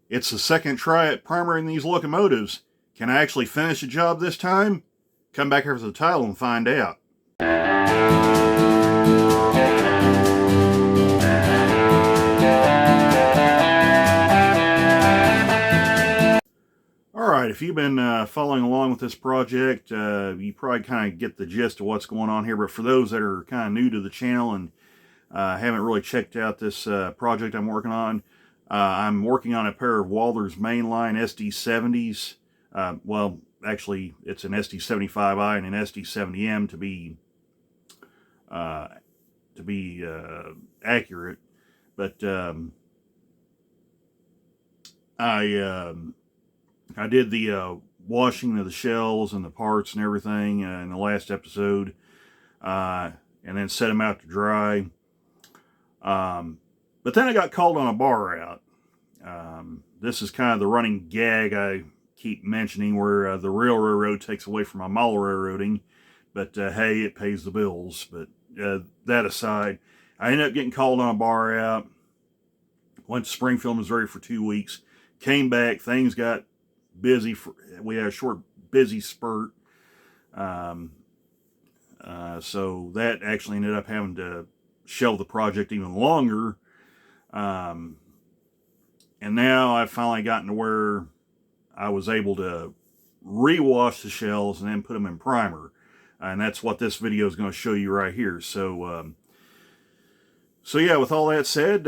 It's the second try at primering these locomotives. Can I actually finish the job this time? Come back after the title and find out. Alright, if you've been following along with this project, you probably kind of get the gist of what's going on here, but for those that are kind of new to the channel and haven't really checked out this project I'm working on a pair of Walther's mainline SD70s. Well, actually, it's an SD75I and an SD70M to be accurate. But I did the washing of the shells and the parts and everything in the last episode, and then set them out to dry. But then I got called on a bar route. This is kind of the running gag I keep mentioning, where the rail railroad takes away from my model railroading, but hey, it pays the bills. But that aside, I ended up getting called on a bar route. Went to Springfield, Missouri for 2 weeks. Came back, things got busy. We had a short busy spurt. So that actually ended up having to shelve the project even longer. And now I've finally gotten to where I was able to rewash the shells and then put them in primer. And that's what this video is going to show you right here. So yeah, with all that said,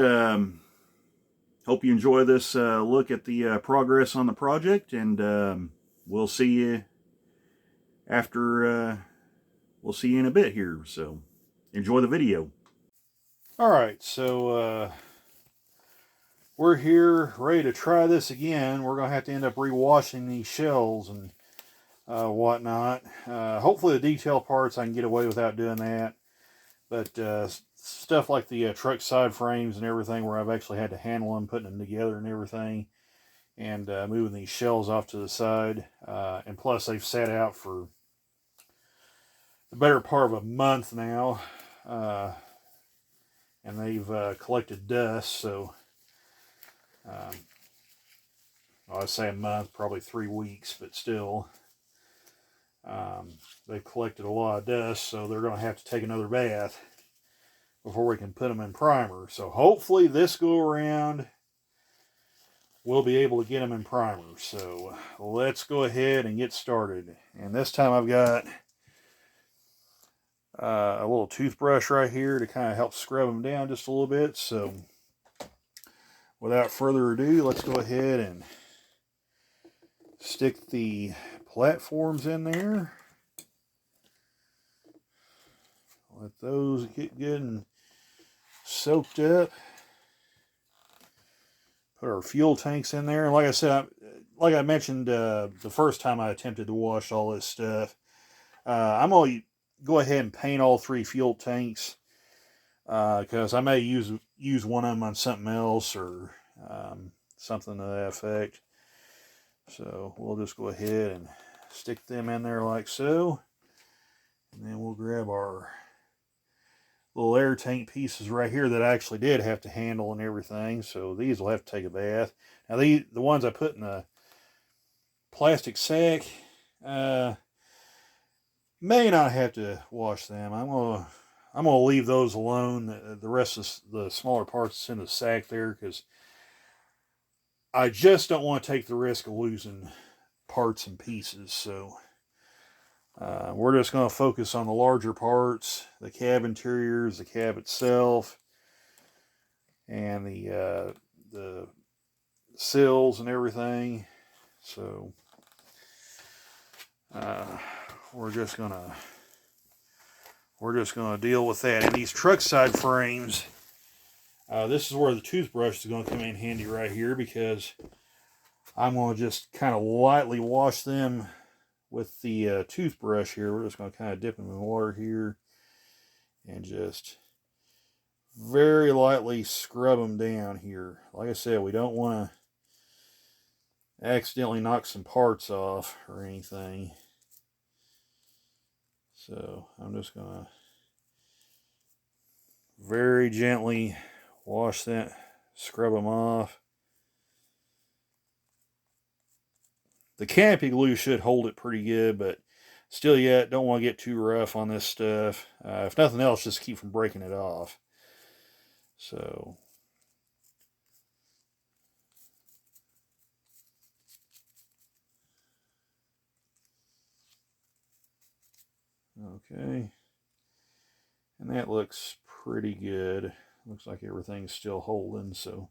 hope you enjoy this look at the progress on the project, and we'll see you after, we'll see you in a bit here. So enjoy the video. Alright, so we're here ready to try this again. We're going to have to end up rewashing these shells and whatnot. Hopefully the detail parts I can get away without doing that. But stuff like the truck side frames and everything, where I've actually had to handle them, putting them together and everything, and moving these shells off to the side. And plus they've sat out for the better part of a month now. And they've collected dust, so well, I say a month, probably 3 weeks, but still, they've collected a lot of dust, so they're going to have to take another bath before we can put them in primer. So hopefully this go around we'll be able to get them in primer. So let's go ahead and get started. And this time I've got a little toothbrush right here to kind of help scrub them down just a little bit. So without further ado, let's go ahead and stick the platforms in there. Let those get good and soaked up. Put our fuel tanks in there. And like I said, like I mentioned the first time I attempted to wash all this stuff, I'm going to go ahead and paint all 3 fuel tanks, because I may use one of them on something else, or something to that effect. So we'll just go ahead and stick them in there like so, and then we'll grab our little air tank pieces right here that I actually did have to handle and everything, so these will have to take a bath. Now the ones I put in the plastic sack, may not have to wash them. I'm gonna leave those alone. The rest of the smaller parts in the sack there, because I just don't want to take the risk of losing parts and pieces. So we're just going to focus on the larger parts, the cab interiors, the cab itself, and the sills and everything. So we're just gonna deal with that. And these truck side frames, this is where the toothbrush is going to come in handy right here, because I'm going to just kind of lightly wash them with the toothbrush here. We're just going to kind of dip them in water here and just very lightly scrub them down here. Like I said, we don't want to accidentally knock some parts off or anything. So I'm just going to very gently wash that, scrub them off. The canopy glue should hold it pretty good, but still yet, don't want to get too rough on this stuff. If nothing else, just keep from breaking it off. So, okay. And that looks pretty good. Looks like everything's still holding, so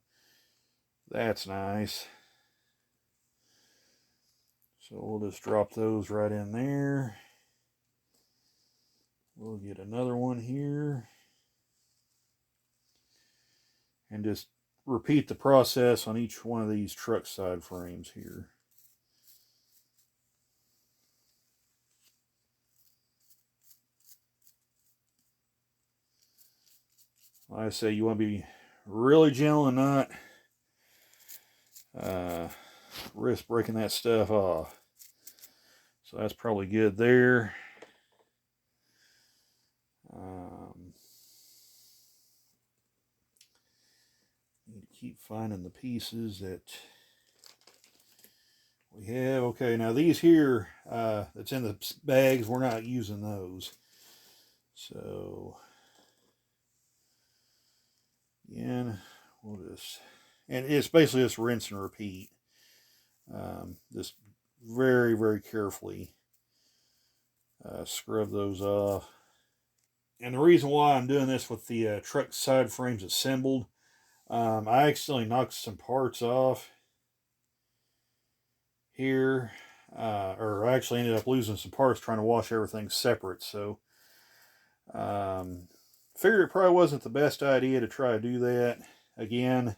that's nice. So we'll just drop those right in there. We'll get another one here. And just repeat the process on each one of these truck side frames here. Like I say, you want to be really gentle and not risk breaking that stuff off. So that's probably good there. Need to keep finding the pieces that we have. Okay, now these here that's in the bags, we're not using those. So again, we'll just, and it's basically just rinse and repeat. Just very, very carefully scrub those off. And the reason why I'm doing this with the truck side frames assembled, I accidentally knocked some parts off here, or I actually ended up losing some parts trying to wash everything separate. So figured it probably wasn't the best idea to try to do that again.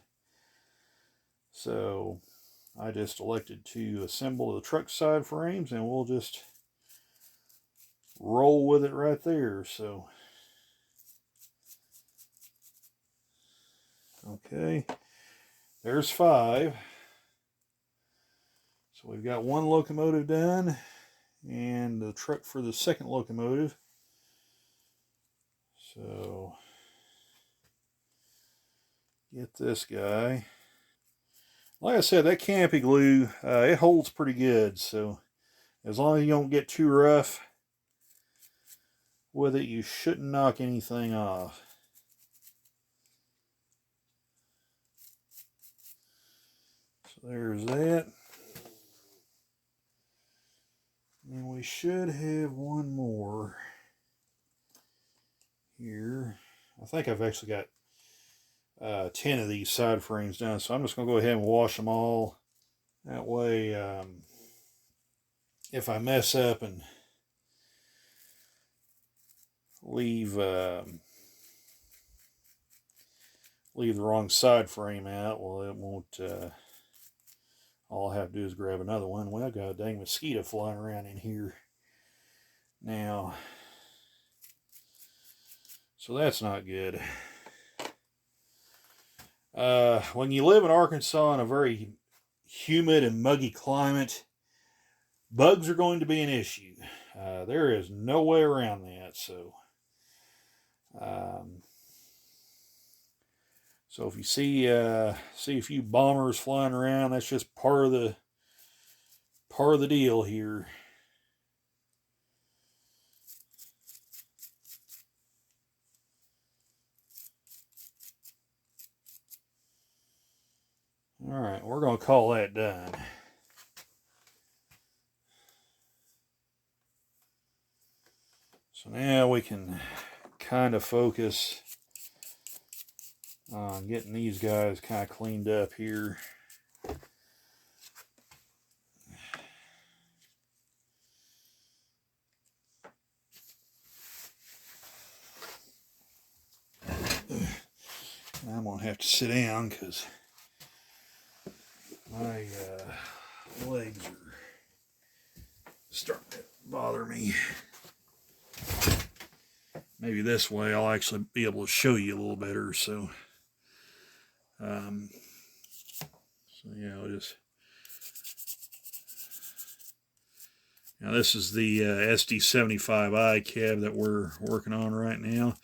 So I just elected to assemble the truck side frames, and we'll just roll with it right there. So okay, there's 5. So we've got one locomotive done, and the truck for the second locomotive. So get this guy. Like I said, that canopy glue, it holds pretty good. So as long as you don't get too rough with it, you shouldn't knock anything off. So there's that. And we should have one more here. I think I've actually got 10 of these side frames done, so I'm just going to go ahead and wash them all. That way, if I mess up and leave the wrong side frame out, well, it won't. All I have to do is grab another one. Well, I've got a dang mosquito flying around in here now, so that's not good. When you live in Arkansas in a very humid and muggy climate, bugs are going to be an issue. There is no way around that. So if you see a few bombers flying around, that's just part of the deal here. All right, we're going to call that done. So now we can kind of focus on getting these guys kind of cleaned up here. I'm going to have to sit down because my legs are starting to bother me. Maybe this way I'll actually be able to show you a little better. So yeah, I'll just. Now this is the SD75I cab that we're working on right now.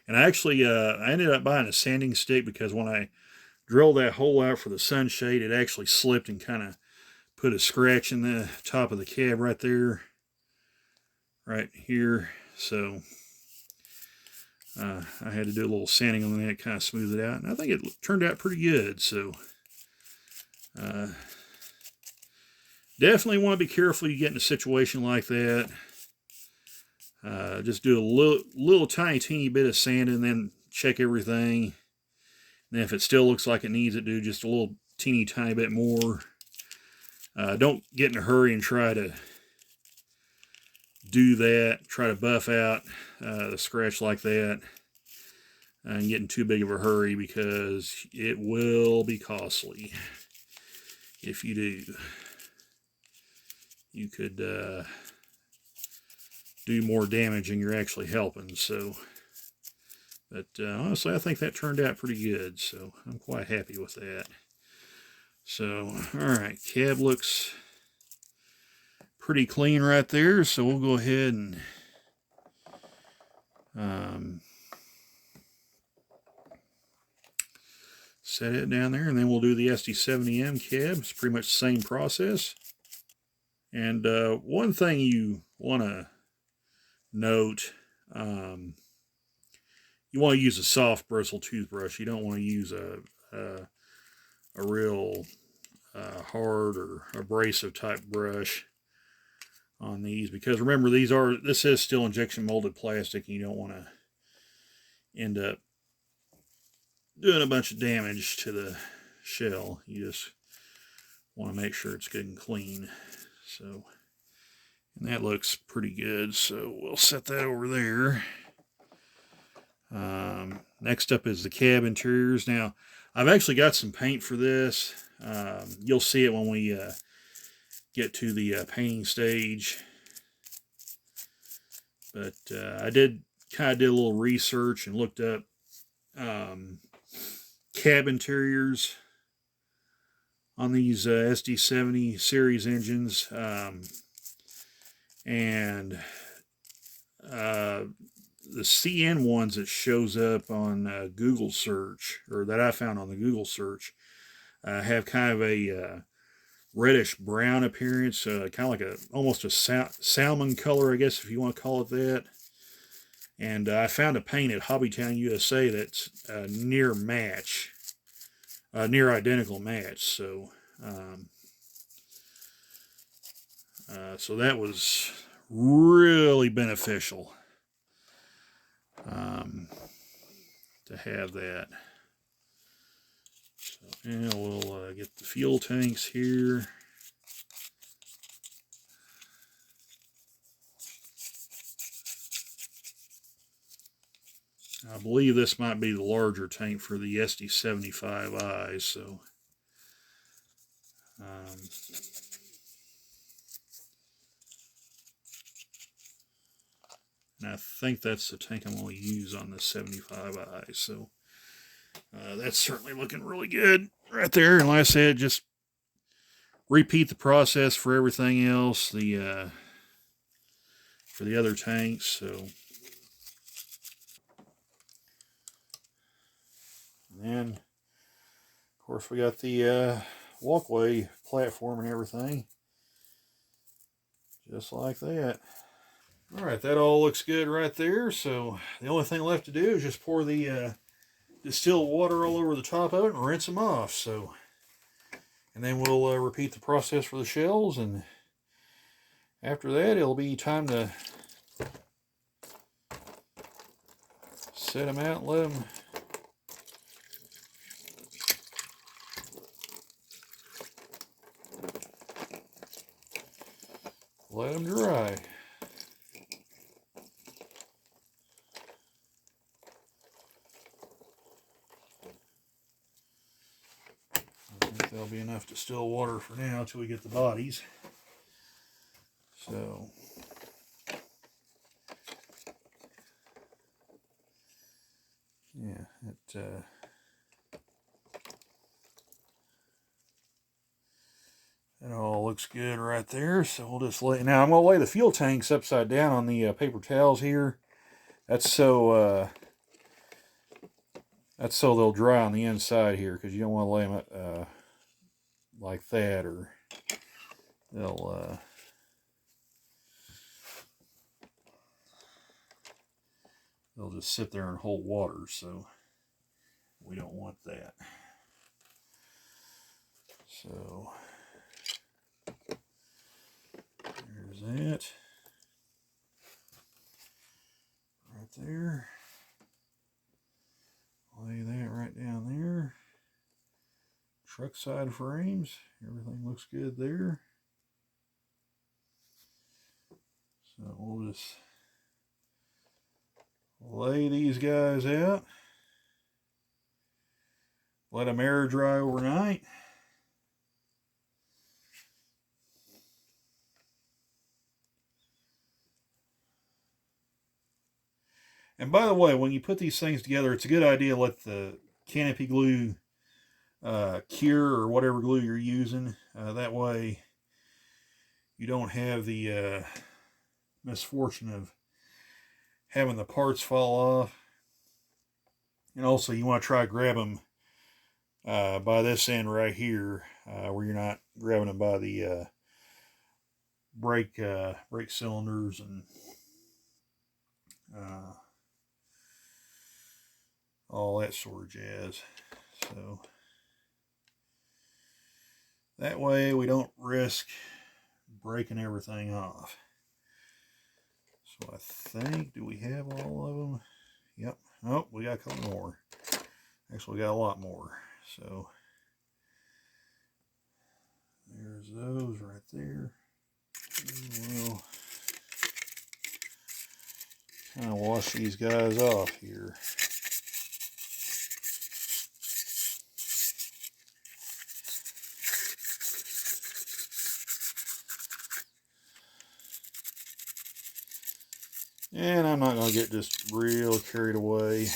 And I actually, I ended up buying a sanding stick because when I drilled that hole out for the sunshade, it actually slipped and kind of put a scratch in the top of the cab right there, right here. So I had to do a little sanding on that, kind of smooth it out, and I think it turned out pretty good. So definitely want to be careful you get in a situation like that. Just do a little teeny bit of sanding, and then check everything. And if it still looks like it needs it, do just a little teeny tiny bit more. Don't get in a hurry and try to do that. Try to buff out the scratch like that and get in too big of a hurry, because it will be costly if you do. You could do more damage than you're actually helping. So, but honestly, I think that turned out pretty good. So I'm quite happy with that. So, all right, cab looks pretty clean right there. So we'll go ahead and set it down there, and then we'll do the SD70M cab. It's pretty much the same process. And one thing you want to note, you want to use a soft bristle toothbrush. You don't want to use a real hard or abrasive type brush on these, because remember, this is still injection molded plastic, and you don't want to end up doing a bunch of damage to the shell. You just want to make sure it's good and clean. So, and that looks pretty good, so we'll set that over there. Next up is the cab interiors. Now, I've actually got some paint for this. You'll see it when we get to the painting stage. But I did a little research and looked up cab interiors on these SD70 series engines, and the CN ones that shows up on Google search, or that I found on the Google search, have kind of a reddish brown appearance, kind of like almost a salmon color, I guess, if you want to call it that. And I found a paint at Hobbytown USA that's near match, near identical match. So, so that was really beneficial to have that. So, and we'll get the fuel tanks here. I believe this might be the larger tank for the SD75I, so and I think that's the tank I'm going to use on the 75i, so that's certainly looking really good right there. And like I said, just repeat the process for everything else, for the other tanks. So, and then of course we got the walkway platform and everything, just like that. All right, that all looks good right there. So the only thing left to do is just pour the distilled water all over the top of it and rinse them off. So, and then we'll repeat the process for the shells, and after that it'll be time to set them out and let them dry. There'll be enough distilled water for now until we get the bodies. So, yeah, it all looks good right there. So we'll just lay. Now I'm going to lay the fuel tanks upside down on the paper towels here. That's so they'll dry on the inside here, because you don't want to lay them like that, or they'll just sit there and hold water, so we don't want that. So there's that. Right there. Lay that right down there. Truck side frames. Everything looks good there. So we'll just lay these guys out. Let them air dry overnight. And by the way, when you put these things together, it's a good idea to let the canopy glue cure, or whatever glue you're using. That way you don't have the misfortune of having the parts fall off. And also you want to try to grab them by this end right here, where you're not grabbing them by the brake cylinders and all that sort of jazz. So that way we don't risk breaking everything off. So I think, do we have all of them? Yep. Oh, we got a couple more. Actually, we got a lot more. So there's those right there. We'll kind of wash these guys off here. And I'm not going to get just real carried away.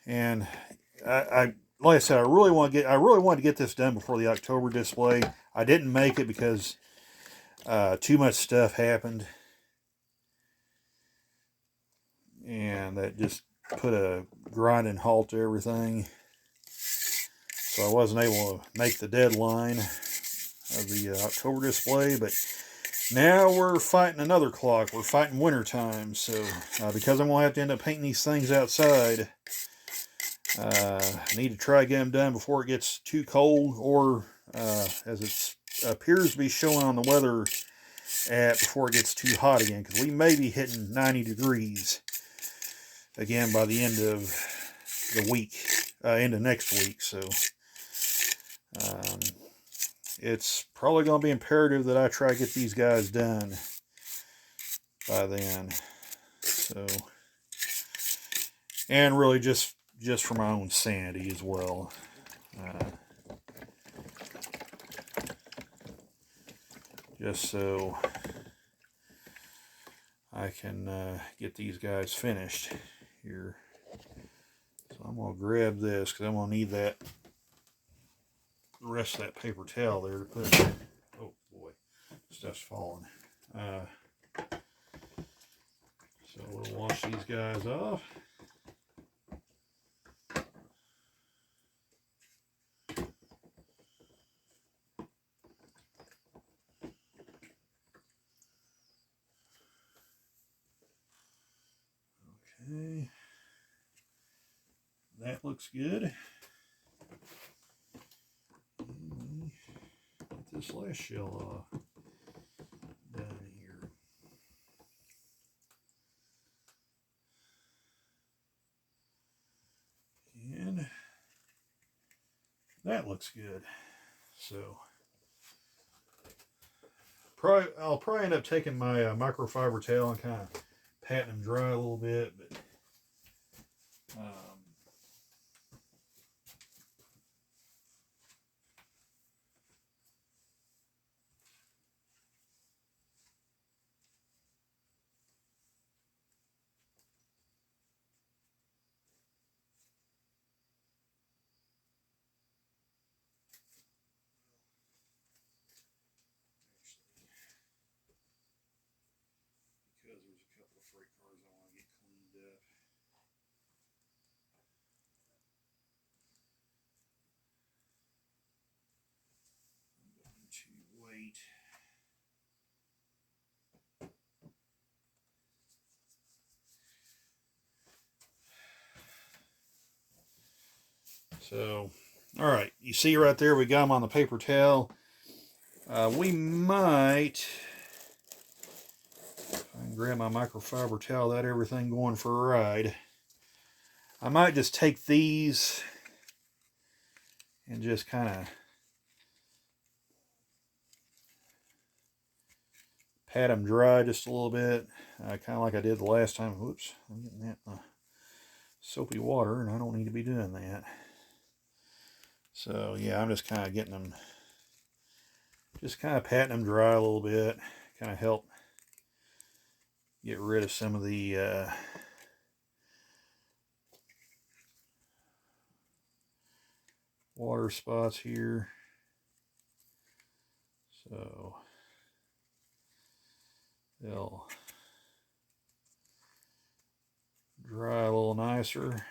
And I like I said, I really wanted to get this done before the October display. I didn't make it because too much stuff happened, and that just put a grinding halt to everything. So I wasn't able to make the deadline of the October display, but now we're fighting another clock. We're fighting winter time, so because I'm going to have to end up painting these things outside, I need to try to get them done before it gets too cold, or as it appears to be showing on the weather app, before it gets too hot again, because we may be hitting 90 degrees again by the end of the week, end of next week. So it's probably going to be imperative that I try to get these guys done by then. So, and really just for my own sanity as well. Just so I can get these guys finished here. So I'm going to grab this because I'm going to need that, the rest of that paper towel there to put in. Oh boy, stuff's falling. So we'll wash these guys off. Okay, that looks good. Get this last shell done here. And that looks good. So I'll probably end up taking my microfiber towel and kind of patting them dry a little bit, but because there's a couple of freight cars I want to get cleaned up. So, all right, you see right there, we got them on the paper towel. We might, if I can grab my microfiber towel, that everything going for a ride. I might just take these and just kind of pat them dry just a little bit, kind of like I did the last time. Whoops, I'm getting that soapy water, and I don't need to be doing that. So yeah, I'm just kind of getting them, just kind of patting them dry a little bit, kind of help get rid of some of the water spots here. So they'll dry a little nicer.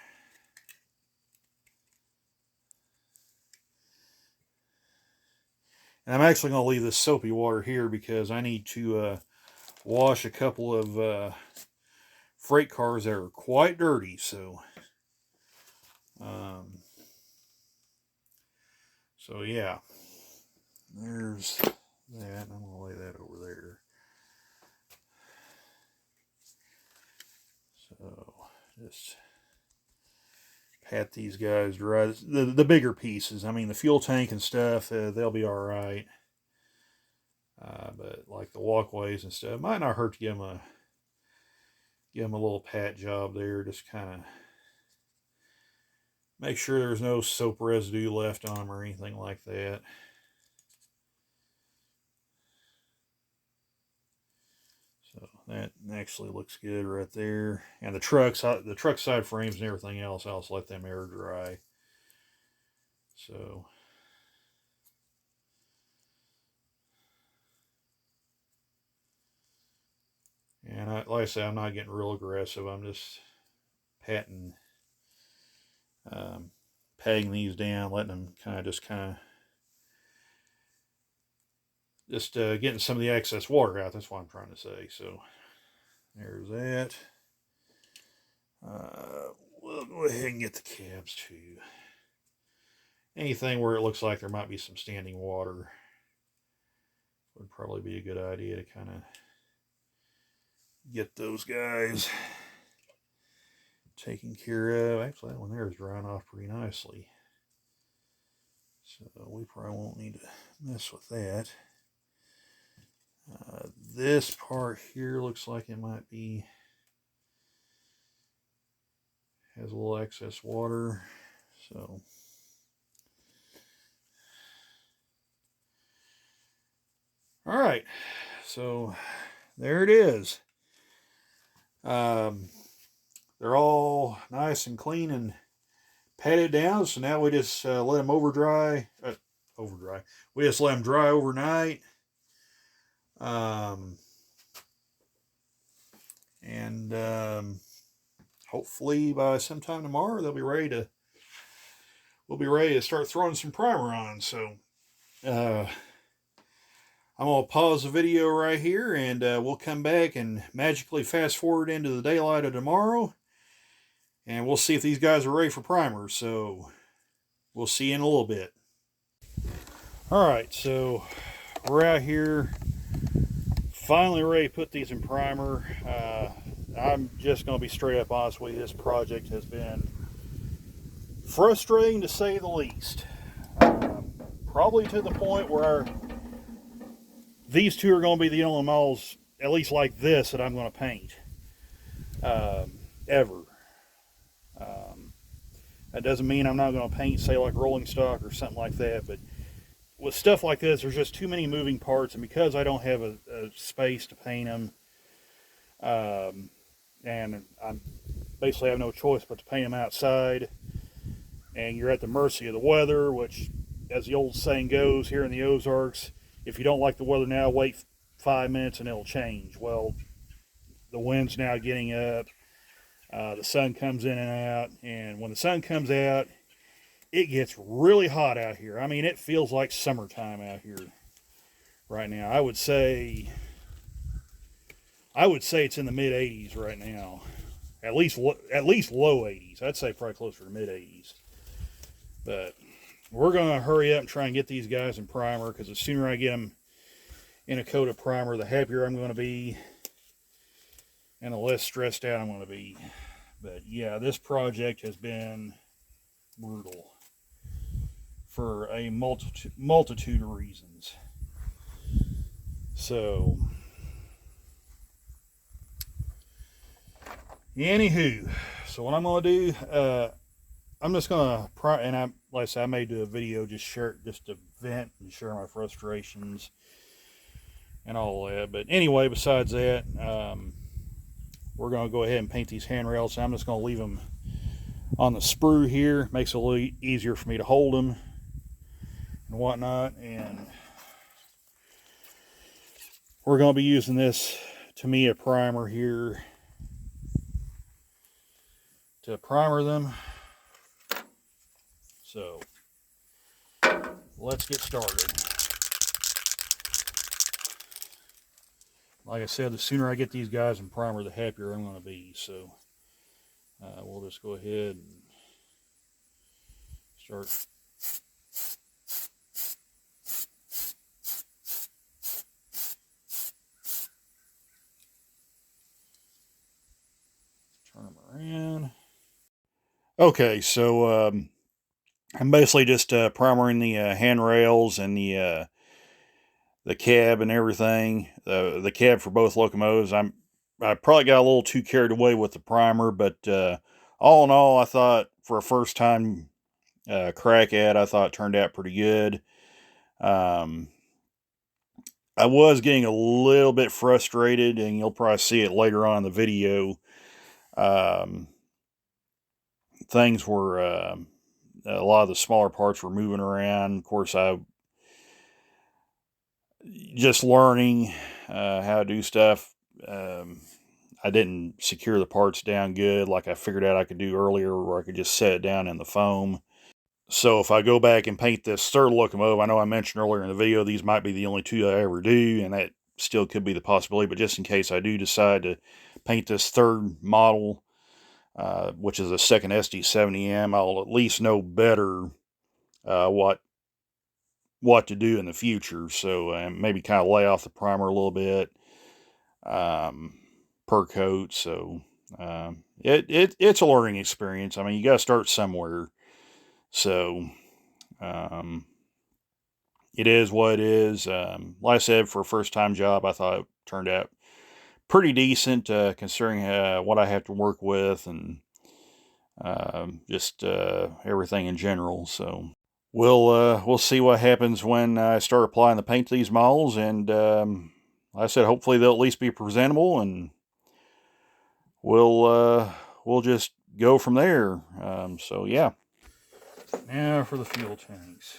And I'm actually going to leave this soapy water here because I need to wash a couple of freight cars that are quite dirty. So yeah, there's that. I'm going to lay that over there. So just pat these guys dry. The bigger pieces, I mean the fuel tank and stuff, they'll be all right. But like the walkways and stuff, might not hurt to give them a little pat job there. Just kind of make sure there's no soap residue left on them or anything like that. So that actually looks good right there. And the truck side frames and everything else, I'll just let them air dry. So and like I said, I'm not getting real aggressive. I'm just patting, pegging these down, letting them kind of getting some of the excess water out. That's what I'm trying to say. So there's that. We'll go ahead and get the cabs too. Anything where it looks like there might be some standing water would probably be a good idea to kind of get those guys taken care of. Actually, that one there is drying off pretty nicely. So we probably won't need to mess with that. This part here looks like it might be, has a little excess water. So all right, so there it is. They're all nice and clean and patted down. So now we just let them over dry. We just let them dry overnight. Hopefully by sometime tomorrow we'll be ready to start throwing some primer on. So I'm gonna pause the video right here, and we'll come back and magically fast forward into the daylight of tomorrow, and we'll see if these guys are ready for primer. So we'll see you in a little bit. All right, so we're out here finally ready to put these in primer. I'm just going to be straight up honest with you. This project has been frustrating to say the least. Probably to the point where these two are going to be the only models, at least like this, that I'm going to paint. Ever. That doesn't mean I'm not going to paint, say, like rolling stock or something like that, but with stuff like this, there's just too many moving parts, and because I don't have a space to paint them, and I basically have no choice but to paint them outside, and you're at the mercy of the weather, which, as the old saying goes here in the Ozarks, if you don't like the weather now, wait 5 minutes and it'll change. Well, the wind's now getting up, the sun comes in and out, and when the sun comes out, it gets really hot out here. I mean, it feels like summertime out here right now. I would say it's in the mid 80s right now. At least low 80s. I'd say probably closer to mid 80s. But we're going to hurry up and try and get these guys in primer, because the sooner I get them in a coat of primer, the happier I'm going to be and the less stressed out I'm going to be. But yeah, this project has been brutal for a multitude of reasons. So, anywho, so what I'm going to do, I'm just going to, and like I said, I may do a video just to vent and share my frustrations and all that. But anyway, besides that, we're going to go ahead and paint these handrails. I'm just going to leave them on the sprue here. Makes it a little easier for me to hold them and whatnot. And we're going to be using this Tamiya primer here to primer them. So let's get started. Like I said, the sooner I get these guys in primer, the happier I'm going to be. So we'll just go ahead and start. Turn them around. Okay, so I'm basically just primering the handrails and the cab and everything. The cab for both locomotives. I probably got a little too carried away with the primer, but all in all, I thought for a first time crack at, I thought it turned out pretty good. I was getting a little bit frustrated, and you'll probably see it later on in the video. Things were a lot of the smaller parts were moving around. Of course, I just learning how to do stuff. I didn't secure the parts down good like I figured out I could do earlier, where I could just set it down in the foam. So if I go back and paint this third locomotive, I know I mentioned earlier in the video these might be the only two I ever do, and that still could be the possibility, but just in case I do decide to paint this third model, which is a second SD70M, I'll at least know better what to do in the future. So maybe kind of lay off the primer a little bit per coat. So it's a learning experience. I mean, you got to start somewhere. So it is what it is. Like I said, for a first time job, I thought it turned out pretty decent considering what I have to work with and just everything in general. So we'll see what happens when I start applying the paint to these models, and like I said, hopefully they'll at least be presentable, and we'll just go from there. So yeah. Now for the fuel tanks.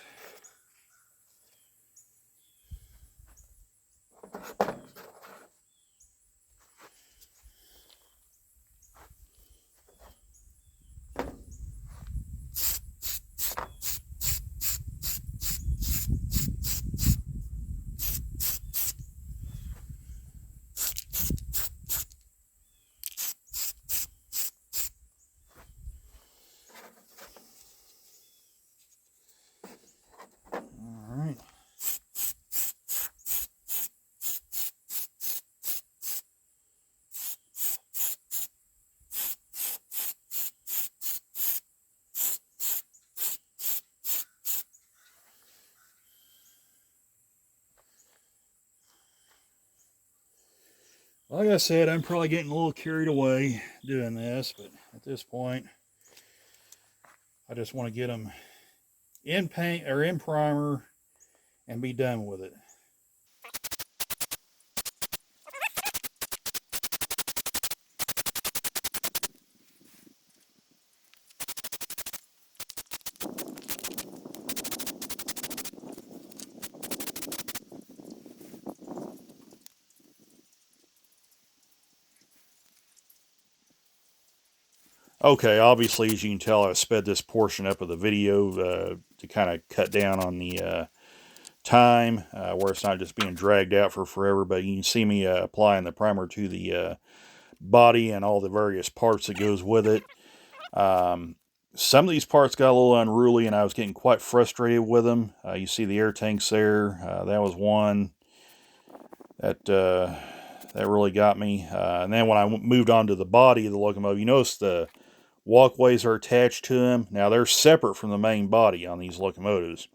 Like I said, I'm probably getting a little carried away doing this, but at this point, I just want to get them in paint or in primer and be done with it. Okay, obviously, as you can tell, I sped this portion up of the video to kind of cut down on the time, where it's not just being dragged out for forever, but you can see me applying the primer to the body and all the various parts that goes with it. Some of these parts got a little unruly, and I was getting quite frustrated with them. You see the air tanks there. That was one that really got me. And then when I moved on to the body of the locomotive, you notice the walkways are attached to them. Now they're separate from the main body on these locomotives,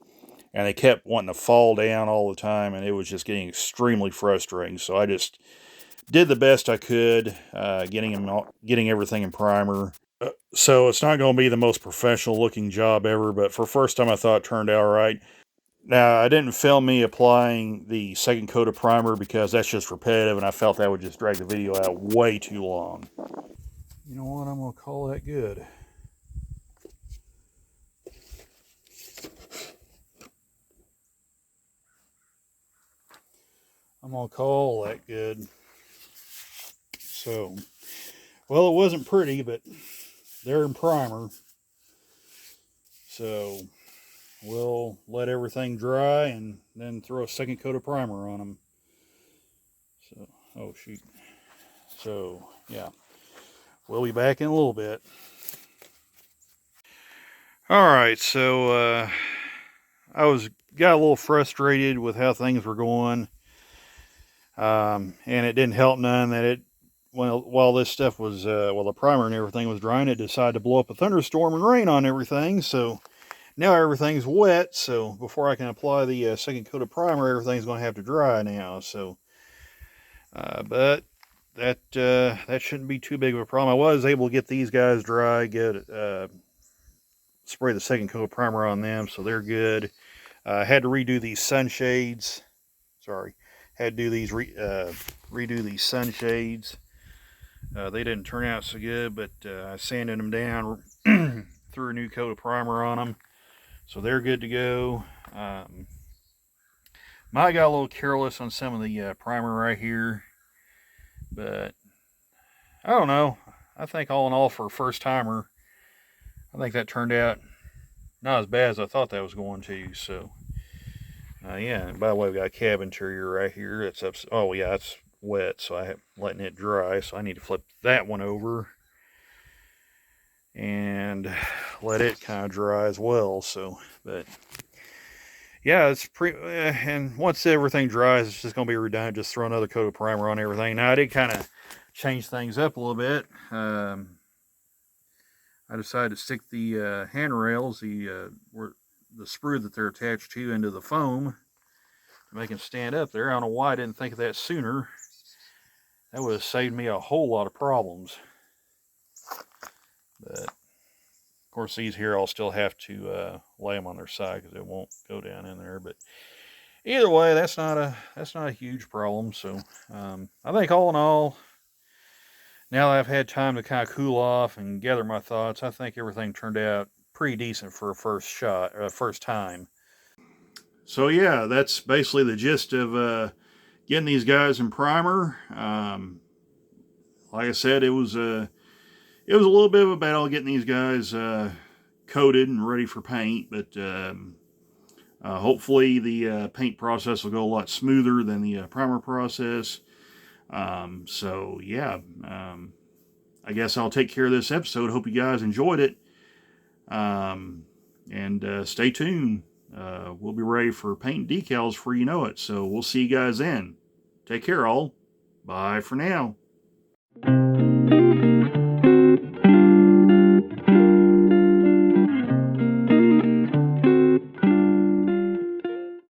and they kept wanting to fall down all the time, and it was just getting extremely frustrating. So I just did the best I could, getting everything in primer. So it's not going to be the most professional looking job ever, but for first time I thought it turned out right. Now, I didn't film me applying the second coat of primer because that's just repetitive, and I felt that would just drag the video out way too long. You know what? I'm going to call that good. I'm going to call that good. So, well, it wasn't pretty, but they're in primer. So, we'll let everything dry and then throw a second coat of primer on them. So, oh shoot. So, yeah. We'll be back in a little bit. Alright, so I got a little frustrated with how things were going. And it didn't help none that while this stuff was, the primer and everything was drying, it decided to blow up a thunderstorm and rain on everything. So now everything's wet. So before I can apply the second coat of primer, everything's going to have to dry now. So, but that shouldn't be too big of a problem. I was able to get these guys dry, spray the second coat of primer on them, so they're good. I had to redo these sunshades. Sorry, had to do these redo these sunshades. They didn't turn out so good, but I sanded them down, threw a new coat of primer on them, so they're good to go. Might got a little careless on some of the primer right here, but I don't know. I think all in all, for a first timer, I think that turned out not as bad as I thought that was going to. So yeah, and by the way, we've got a cab interior right here. It's up. Oh yeah, it's wet, so I'm letting it dry. So I need to flip that one over and let it kind of dry as well. So, but yeah, it's and once everything dries, it's just going to be redundant. Just throw another coat of primer on everything. Now I did kind of change things up a little bit. I decided to stick the handrails, the sprue that they're attached to, into the foam to make them stand up there. I don't know why I didn't think of that sooner. That would have saved me a whole lot of problems. But of course, these here I'll still have to lay them on their side because it won't go down in there. But either way, that's not a huge problem. So I think all in all, now that I've had time to kind of cool off and gather my thoughts, I think everything turned out pretty decent for a first time. So yeah, that's basically the gist of getting these guys in primer. Like I said, it was a little bit of a battle getting these guys coated and ready for paint, but hopefully the paint process will go a lot smoother than the primer process. So yeah, I guess I'll take care of this episode. Hope you guys enjoyed it. And stay tuned. We'll be ready for paint decals before you know it. So we'll see you guys then. Take care, all. Bye for now.